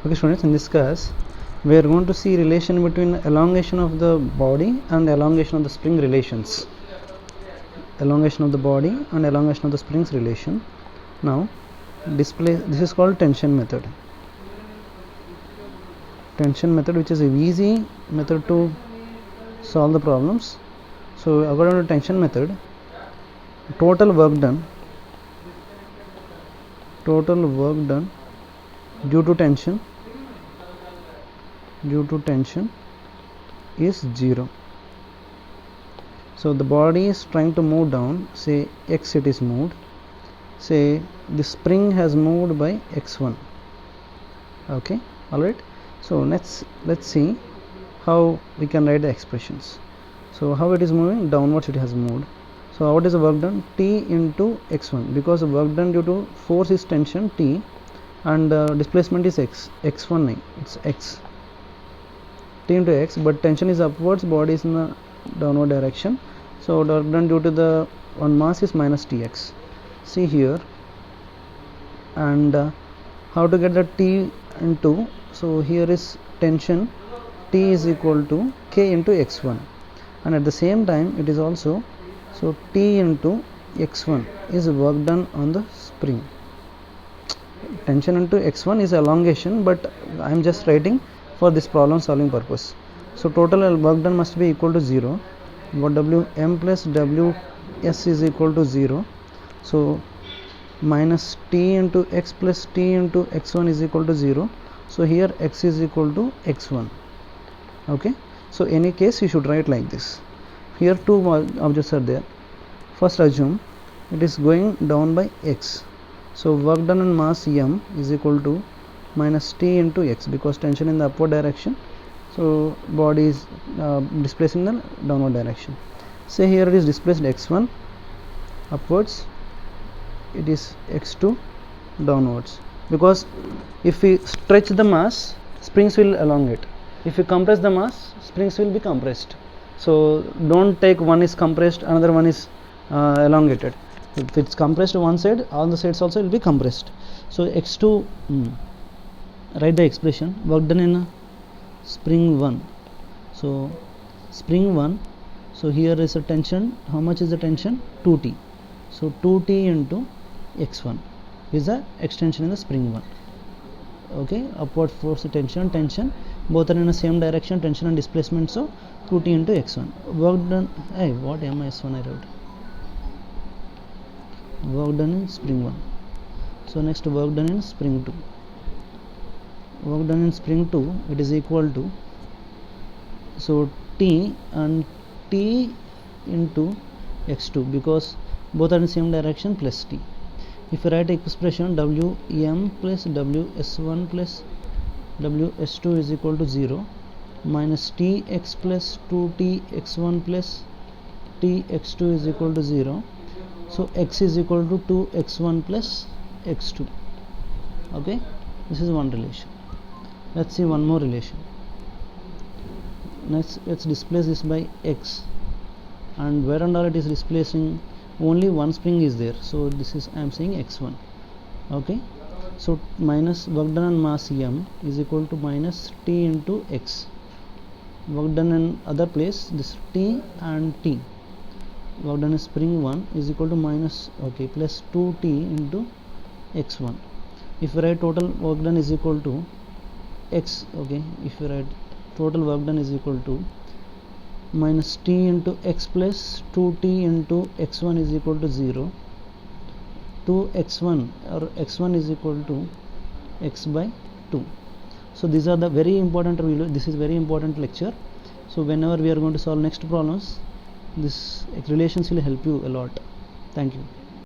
Okay students, in this class we are going to see relation between elongation of the body and elongation of the spring relations. Elongation of the body and elongation of the springs relation. Now display, this is called tension method. Tension method, which is a easy method to solve the problems. So according to tension method, total work done due to tension is 0. So the body is trying to move down, say x it is moved, say the spring has moved by x1. Okay, alright. So let's see how we can write the expressions. So how it is moving? Downwards it has moved. So what is the work done? T into x1, because the work done due to force is tension T and displacement is x1, it's x, T into x, but tension is upwards, body is in the downward direction. So work done due to the one mass is minus Tx. See here, and how to get the T into, so here is tension T is equal to K into x1, and at the same time it is also, so T into x1 is work done on the spring. Tension into x1 is elongation, but I am just writing for this problem solving purpose. So total work done must be equal to 0. What Wm plus Ws is equal to 0. So minus T into x plus T into x1 is equal to 0. So here x is equal to x1. Okay. So any case you should write like this. Here two objects are there. First assume it is going down by x. So work done on mass m is equal to minus T into x, because tension in the upward direction. So body is displacing the downward direction. Say here it is displaced x1 upwards, it is x2 downwards, because if we stretch the mass, springs will elongate. If we compress the mass, springs will be compressed. So don't take one is compressed, another one is elongated. If it's compressed to one side, all the sides also will be compressed. So x2, write the expression, work done in spring 1. So spring 1, so here is a tension. How much is the tension? 2T. So 2T into x1 is the extension in the spring 1. Okay, upward force, tension, both are in the same direction, tension and displacement. So 2T into x1. Work done, what ms1 I wrote? Work done in spring 1. So next work done in spring 2. Work done in spring 2, it is equal to, so T and T into x2, because both are in the same direction, plus T. If you write expression Wm plus Ws1 plus Ws2 is equal to 0, minus Tx plus 2Tx1 plus Tx2 is equal to 0. So x is equal to 2x1 plus x2. Okay, this is one relation. Let's see one more relation. Let's displace this by x, and where and all it is displacing, only one spring is there. So this is, I am saying x1. Okay, so minus work done on mass m is equal to minus T into x. Work done in other place, this T and T. Work done in spring 1 is equal to minus, plus 2T into x1. If you write total work done is equal to x, if you write total work done is equal to minus T into x plus 2T into x1 is equal to 0, 2x1 or x1 is equal to x by 2. So these are the very important rule. This is very important lecture. So whenever we are going to solve next problems, this relations will help you a lot. Thank you.